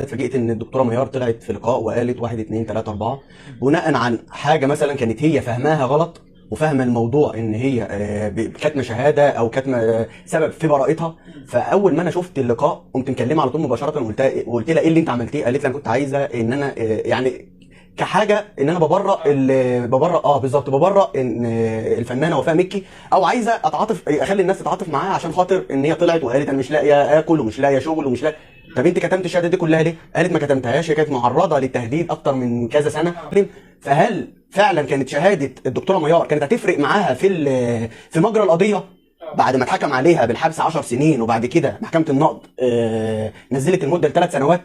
اتفاجئت ان الدكتوره ميار طلعت في لقاء وقالت 1 2 3 4 بناء عن حاجه مثلا كانت هي فاهماها غلط، وفاهمه الموضوع ان هي كاتمه شهاده او كاتمه سبب في براءتها. فاول ما انا شفت اللقاء قمت مكلمها على طول مباشره وقلت لها ايه اللي انت عملتيه؟ قالت لي انا كنت عايزه ان انا يعني كحاجه ان انا ببرأ بالظبط ببرأ ان الفنانه وفاء مكي، او عايزه اتعاطف اخلي الناس تتعاطف معاها عشان خاطر ان هي طلعت وقالت انا مش لاقيه اكل ومش لاقيه شغل ومش لاقيه. طب انت كتمت الشهاده دي كلها ليه؟ قالت ما كتمتهاش، هي كانت معرضه للتهديد اكتر من كذا سنه. فهل فعلا كانت شهاده الدكتوره ميار كانت هتفرق معاها في مجرى القضيه بعد ما اتحكم عليها بالحبس 10 سنين وبعد كده محكمه النقض نزلت المده ل3 سنوات؟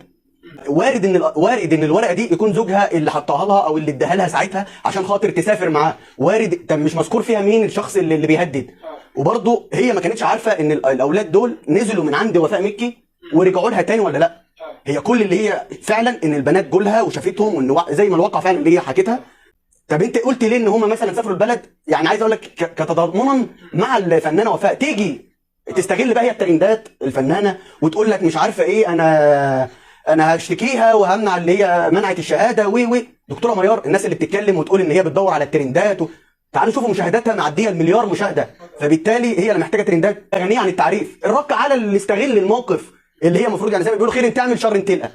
وارد ان الورقه دي يكون زوجها اللي حطها لها او اللي اداها لها ساعتها عشان خاطر تسافر معاه. وارد. طب مش مذكور فيها مين الشخص اللي بيهدد؟ وبرضه هي ما كانتش عارفه ان الاولاد دول نزلوا من عند وفاء مكي ورجعوا لها تاني ولا لا. هي كل اللي هي فعلا ان البنات جولها وشافتهم وان زي ما الواقع فعلا اللي هي حكيتها. طب انت قلت ليه ان هم مثلا سافروا البلد؟ يعني عايز اقول لك كتضامنا مع الفنانه وفاء تيجي تستغل بقى هي الترندات الفنانه وتقول لك مش عارفه ايه، انا هشتكيها وهمنع اللي هي منعت الشهاده دكتوره ميار الناس اللي بتتكلم وتقول ان هي بتدور على الترندات تعالوا شوفوا مشاهداتها معديه المليار مشاهده، فبالتالي هي اللي محتاجه ترندات غنيه عن التعريف. الرك على اللي استغل الموقف اللي هي المفروض يعني زي ما بيقولوا خير انت تعمل شر انت تلقى.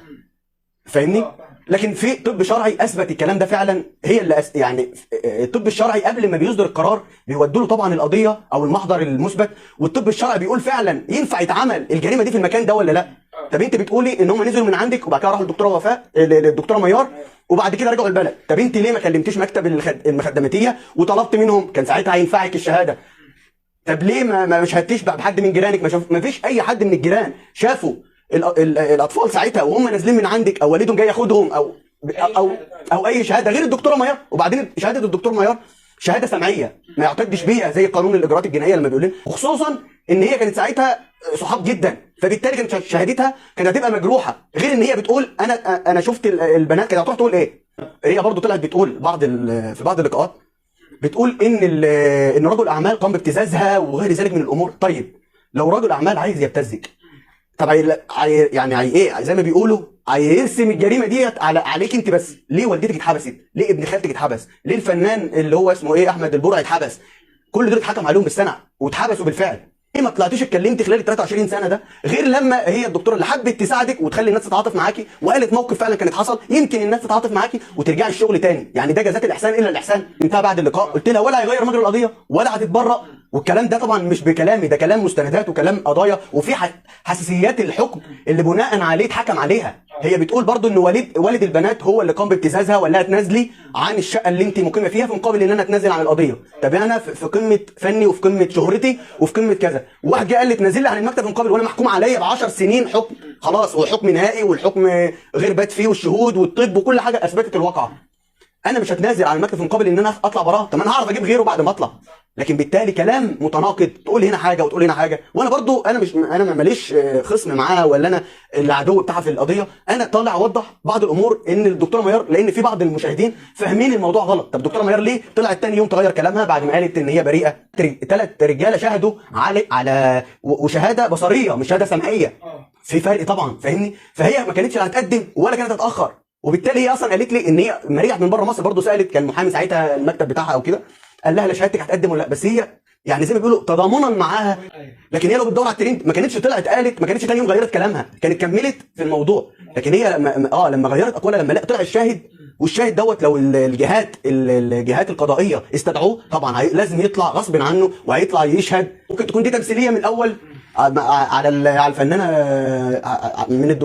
فاهمني؟ لكن في طب شرعي اثبت الكلام ده فعلا. هي اللي يعني الطب الشرعي قبل ما بيصدر القرار بيودوا له طبعا القضيه او المحضر المثبت، والطب الشرعي بيقول فعلا ينفع يتعمل الجريمه دي في المكان ده ولا لا. طب انت بتقولي ان هم نزلوا من عندك وبعد كده راحوا للدكتوره وفاء للدكتوره ميار وبعد كده رجعوا البلد. طب انت ليه ما كلمتيش مكتب المخدماتيه وطلبت منهم؟ كان ساعتها هينفعك الشهاده. طب ليه ما شهدتيش بحد من جيرانك؟ ما فيش اي حد من الجيران شافوا الاطفال ساعتها وهم نازلين من عندك او والدهم جاي ياخدهم او اي شهاده غير الدكتوره ميار؟ وبعدين شهاده الدكتور ميار شهاده سمعيه ما يعتدش بيها زي قانون الاجراءات الجنائيه لما بيقول لنا، وخصوصا ان هي كانت ساعتها صحاب جدا، فبالتالي كانت شهادتها كانت هتبقى مجروحه. غير ان هي بتقول انا شفت البنات، كانت هتروح تقول ايه؟ هي برضو طلعت بتقول في بعض اللقاءات بتقول ان رجل اعمال قام بابتزازها وغير ذلك من الامور. طيب لو رجل اعمال عايز يبتزك، طب يعني ايه زي ما بيقولوا هيرسم الجريمه ديت عليك انت بس. ليه والدتك اتحبست؟ ليه ابن خالتك اتحبس؟ ليه الفنان اللي هو اسمه ايه احمد البرعي اتحبس؟ كل دول اتحكم عليهم بالسنه واتحبسوا بالفعل. ليه ما طلعتيش اتكلمتي خلال ال 23 سنه ده؟ غير لما هي الدكتوره اللي حبت تساعدك وتخلي الناس تتعاطف معاكي وقالت موقف فعلا كانت حصل يمكن الناس تتعاطف معاكي وترجعي الشغل تاني. يعني ده جزاء الاحسان الا الاحسان. انتهى بعد اللقاء قلت لها ولا هيغير مجرى القضيه ولا هتتبرأ، والكلام ده طبعا مش بكلامي، ده كلام مستندات وكلام قضايا وفي حساسيات الحكم اللي بناء عليه اتحكم عليها. هي بتقول برضو ان والد البنات هو اللي قام بابتزازها وقال لها تنازلي عن الشقه اللي انت مقيمه فيها في مقابل ان انا اتنازل عن القضيه. طب انا في قمه فني وفي قمه شهرتي وفي قمه كذا، واحد جه قال لي تنازل لي عن المكتب في مقابل وانا محكوم عليا ب10 سنين حكم خلاص، وحكم نهائي والحكم غير بات فيه والشهود والطب وكل حاجه اثبتت الواقعه. انا مش هتنازل عن المكتب في مقابل ان انا اطلع براه. طب انا هعرف اجيب غيره بعد ما اطلع. لكن بالتالي كلام متناقض، تقول هنا حاجه وتقول هنا حاجه. وانا برضو انا ماليش خصم معاها ولا انا العدو بتاعها في القضيه. انا طالع اوضح بعض الامور ان الدكتوره ميار، لان في بعض المشاهدين فاهمين الموضوع غلط. طب الدكتوره ميار ليه طلعت تاني يوم تغير كلامها بعد ما قالت ان هي بريئه؟ 3 رجاله شهدوا على وشهاده بصريه مش شهاده سمعيه، في فرق طبعا. فاهمني؟ فهي ما كانتش هتقدم ولا كانت هتاخر. وبالتالي هي اصلا قالت لي ان هي لما رجعت من بره مصر برضه سالت، كان محامي ساعتها المكتب بتاعها او كده قال لها لا شهادتك هتقدم ولا لا، بس هي يعني زي ما بيقولوا تضامنا معاها. لكن هي لو بتدور على الترند ما كانتش طلعت قالت، ما كانتش تاني يوم غيرت كلامها، كانت كملت في الموضوع. لكن هي لما غيرت اقوالها لما طلع الشاهد، والشاهد دوت لو الجهات القضائيه استدعوه طبعا لازم يطلع غصب عنه وهيطلع يشهد. ممكن تكون دي تمثيليه من الاول على الفنانه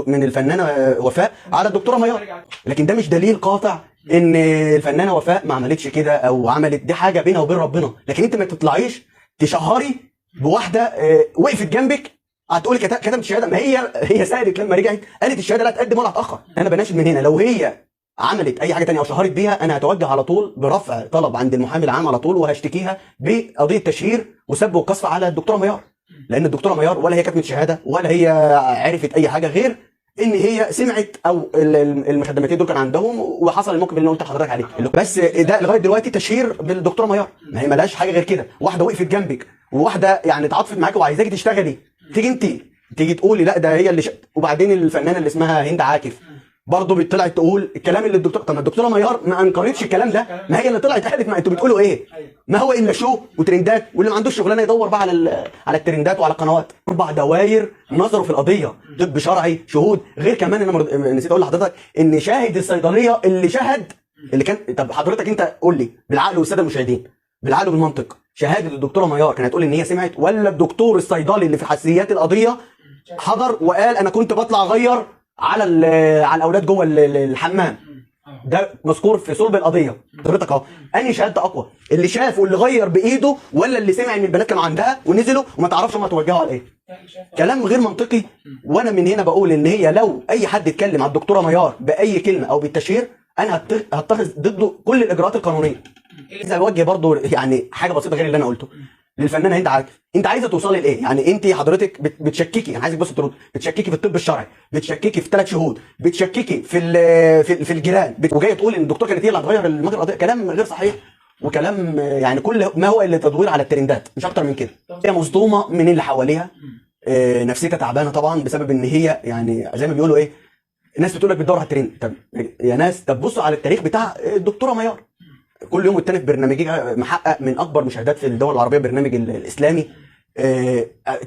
من الفنانه وفاء على الدكتوره ميار، لكن ده مش دليل قاطع ان الفنانه وفاء ما عملتش كده او عملت. دي حاجه بينها وبين ربنا. لكن انت ما تطلعيش تشهري بواحده وقفت جنبك هتقولي كتبت الشهاده. ما هي سالت لما رجعت قالت الشهاده لا تقدم ولا هتاخر. انا بناشد من هنا لو هي عملت اي حاجه ثانيه او شهرت بيها انا هتوجه على طول برفع طلب عند المحامي العام على طول وهشتكيها بقضيه تشهير وسب وقذف على الدكتوره ميار. لان الدكتوره ميار ولا هي كتبت شهاده ولا هي عرفت اي حاجه غير ان هي سمعت او المخدماتين دول كان عندهم وحصل الموقف اللي قلت لحضرتك عليه. بس ده لغايه دلوقتي تشهير بالدكتوره ميار، ما هي مالهاش حاجه غير كده. واحده وقفت جنبك وواحده يعني اتعاطفت معاكي وعايزاكي تشتغلي، تيجي انت تيجي تقولي لا ده هي اللي وبعدين الفنانه اللي اسمها هند عاكف برضه طلعت تقول الكلام اللي الدكتور. طب ما الدكتوره ميار ما انكرتش الكلام ده، ما هي اللي طلعت قالت ما انتوا بتقولوا ايه؟ ما هو الا شو وترندات، واللي ما عندوش شغلانه يدور بقى على الترندات وعلى القنوات. 4 دواير نظروا في القضيه، طب شرعي، شهود، غير كمان انا نسيت اقول لحضرتك ان شاهد الصيدليه اللي شهد اللي كان. طب حضرتك انت قول لي بالعقل والساده المشاهدين بالعقل وبالمنطق، شهاده الدكتوره ميار كانت هتقول ان هي سمعت، ولا الدكتور الصيدلي اللي في حساسيات القضيه حضر وقال انا كنت بطلع اغير على الاولاد جوه الحمام؟ ده مذكور في صلب القضيه. حضرتك اهو، انهي شهاده اقوى؟ اللي شاف واللي غير بايده، ولا اللي سمع ان البنات كانوا عندها ونزلوا وما تعرفش هم توجهوا على ايه؟ كلام غير منطقي. وانا من هنا بقول ان هي لو اي حد اتكلم على الدكتوره ميار باي كلمه او بالتشهير، انا هتخذ ضده كل الاجراءات القانونيه. اذا بوجه برضه يعني حاجه بسيطه غير اللي انا قلته للفنانه هند عاكف، انت عايزه توصلي لايه؟ يعني انت حضرتك بتشككي، انا عايزك بس ترد، بتشككي في الطب الشرعي، بتشككي في 3 شهود، بتشككي في الجيران، وجايه تقول ان الدكتور كانت هي اللي هتغير المجرى القضيه. كلام غير صحيح، وكلام يعني كل ما هو الا تدوير على الترندات، مش اكتر من كده. هي مصدومه من اللي حواليها، نفسيتها تعبانه طبعا بسبب ان هي يعني زي ما بيقولوا ايه، الناس بتقول لك بتدور على الترند. طب يا ناس، طب بصوا على التاريخ بتاع الدكتوره ميار، كل يوم والتاني في برنامجها محقق من اكبر مشاهدات في الدول العربيه، برنامج الاسلامي.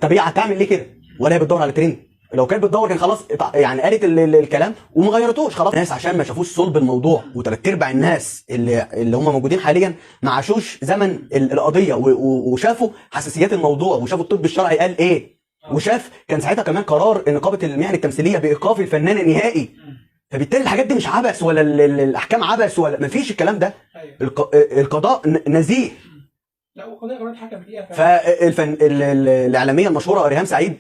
طب هي هتعمل ليه كده؟ ولا هي بتدور على ترند؟ لو كانت بتدور كان خلاص يعني قالت الكلام وما غيرتوش خلاص. الناس عشان ما شافوش صلب الموضوع، وثلاث ارباع الناس اللي هم موجودين حاليا ما عاشوش زمن القضيه وشافوا حساسيات الموضوع، وشافوا الطب الشرعي قال ايه، وشاف كان ساعتها كمان قرار نقابه المهن التمثيليه بايقاف الفنان نهائي. فبالتالي الحاجات دي مش عبث، ولا الاحكام عبث، ولا مفيش الكلام ده. القضاء نزيه. لا، وقضيه كمان اتحكم فيها. الاعلاميه المشهوره ريهام سعيد،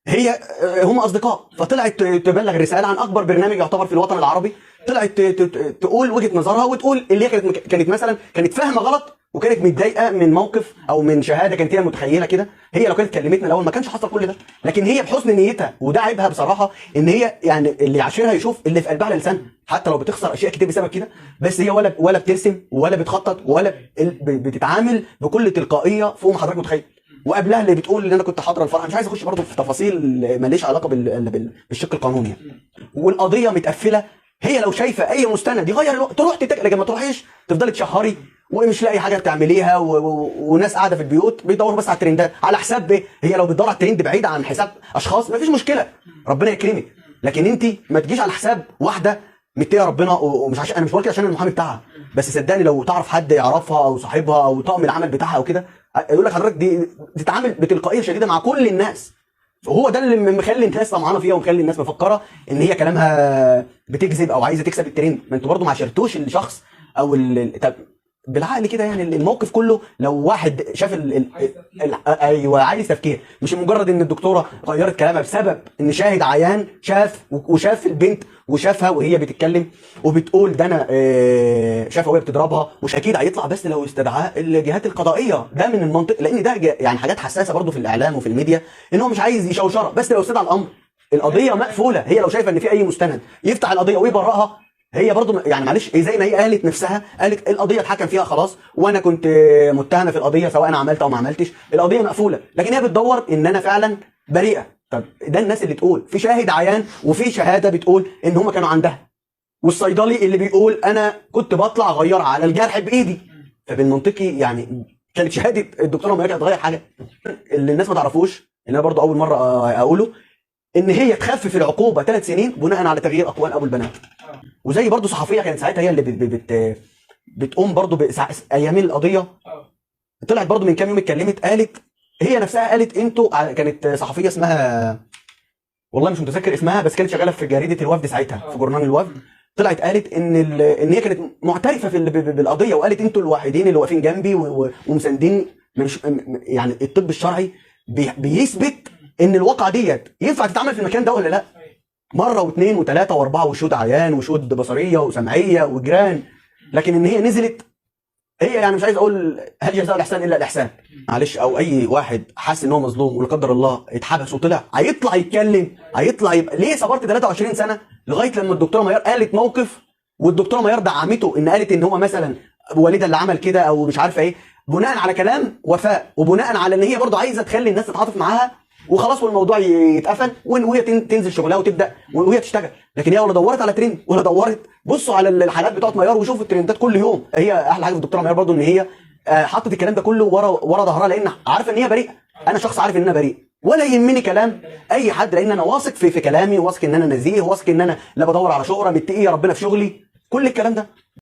هي هم اصدقاء، فطلعت تبلغ رساله عن اكبر برنامج يعتبر في الوطن العربي، طلعت تقول وجهه نظرها، وتقول اللي هي كانت مثلا كانت فاهمه غلط، وكانت متضايقه من موقف او من شهاده كانت هي متخيله كده. هي لو كانت كلمتنا الاول ما كانش حصل كل ده، لكن هي بحسن نيتها، وده عيبها بصراحه، ان هي يعني اللي يعاشرها يشوف اللي في قلبها على لسانها، حتى لو بتخسر اشياء كتير بسبب كده، بس هي ولا بترسم ولا بتخطط ولا بتتعامل بكل تلقائيه فوق ما حضرتك متخيل. وقبلها اللي بتقول ان انا كنت حاضره الفرح، مش عايز اخش برضه في تفاصيل ماليش علاقه بالشق القانوني يعني. والقضيه متقفله، هي لو شايفه اي مستند يغير تروح لكن ما تروحيش تفضلي تشهري ومش لاقي حاجه تعمليها، وناس قاعده في البيوت بيدوروا بس على الترندات. على حساب ايه؟ هي لو بتدور على الترند بعيد عن حساب اشخاص مفيش مشكله، ربنا يكرمك، لكن انت ما تجيش على حساب واحده متقيه ربنا. ومش عشان انا مش بقول كده عشان المحامي بتاعها، بس صدقني لو تعرف حد يعرفها او صاحبها او طاقم العمل بتاعها او كده، يقول لك حضرتك دي بتتعامل بتلقائيه شديده مع كل الناس. هو ده اللي مخلي الناس طمعانه فيها، ومخلي الناس مفكره ان هي كلامها بتكذب او عايزه تكسب الترند. ما انتوا برضه ما عاشرتوش الشخص او طب بالعقل كده يعني الموقف كله، لو واحد شاف ايوه عايز تفكير، مش مجرد ان الدكتوره غيرت كلامها بسبب ان شاهد عيان شاف البنت وشافها وهي بتتكلم وبتقول ده انا شافها وهي بتضربها، مش اكيد هيطلع بس لو استدعاه الجهات القضائيه. ده من المنطق، لان ده يعني حاجات حساسه برضه في الاعلام وفي الميديا، ان هو مش عايز يشوشرها، بس لو استدعى الامر القضيه مقفوله. هي لو شايفه ان في اي مستند يفتح القضيه ويبرئها، هي برضو يعني معلش زي ما هي قالت نفسها، قالت القضيه اتحكم فيها خلاص، وانا كنت متهمه في القضيه سواء انا عملت او ما عملتش، القضيه مقفوله، لكن هي بتدور ان انا فعلا بريئه. طب ده الناس اللي تقول في شاهد عيان وفي شهاده بتقول ان هم كانوا عندها، والصيدلي اللي بيقول انا كنت بطلع اغير على الجرح بايدي. فبالمنطقي يعني كانت شهاده الدكتوره ميار هتغير حاجه؟ اللي الناس ما تعرفوش، اللي انا برضو اول مره اقوله، ان هي تخفف العقوبه 3 سنين بناء على تغيير اقوال ابو البنات. وزي برضو صحفيه كانت ساعتها هي اللي بتقوم برضو ايام القضيه، طلعت برضو من كام يوم اتكلمت، قالت هي نفسها، قالت انتوا، كانت صحفيه اسمها والله مش متذكر اسمها، بس كانت شغاله في جريده الوفد ساعتها في جورنال الوفد، طلعت قالت ان هي كانت معترفه بالقضيه، وقالت انتوا الوحيدين اللي واقفين جنبي ومساندين. مش يعني الطب الشرعي بيثبت ان الواقعه ديت ينفع تتعمل في المكان ده ولا لا، مره واثنين وثلاثه واربعه، وشهود عيان وشهود بصريه وسمعيه وجيران. لكن ان هي نزلت، هي يعني مش عايز اقول هل جزاء الاحسان الا الاحسان، معلش، او اي واحد حاسس ان هو مظلوم ولا قدر الله اتحبس وطلع هيطلع يتكلم، هيطلع يبقى ليه صبرت 23 سنه لغايه لما الدكتوره ميار قالت موقف، والدكتوره ميار دعمته، ان قالت ان هو مثلا والدها اللي عمل كده او مش عارفه ايه، بناء على كلام وفاء، وبناء على ان هي برضه عايزه تخلي الناس تتعاطف معاها، وخلاص والموضوع يتقفل وهي تنزل شغلها وتبدا وهي تشتغل. لكن هي ولا دورت على ترند ولا دورت. بصوا على الحالات بتاعت ميار وشوفوا الترندات كل يوم. هي احلى حاجه في الدكتوره ميار برضو ان هي حطت الكلام ده كله ورا ظهرها، لان عارفه ان هي بريئه. انا شخص عارف ان انا بريء ولا يهمني كلام اي حد، لان انا واثق في كلامي، واثق ان انا نزيه، واثق ان انا لا بدور على شهره، متقي ربنا في شغلي، كل الكلام ده.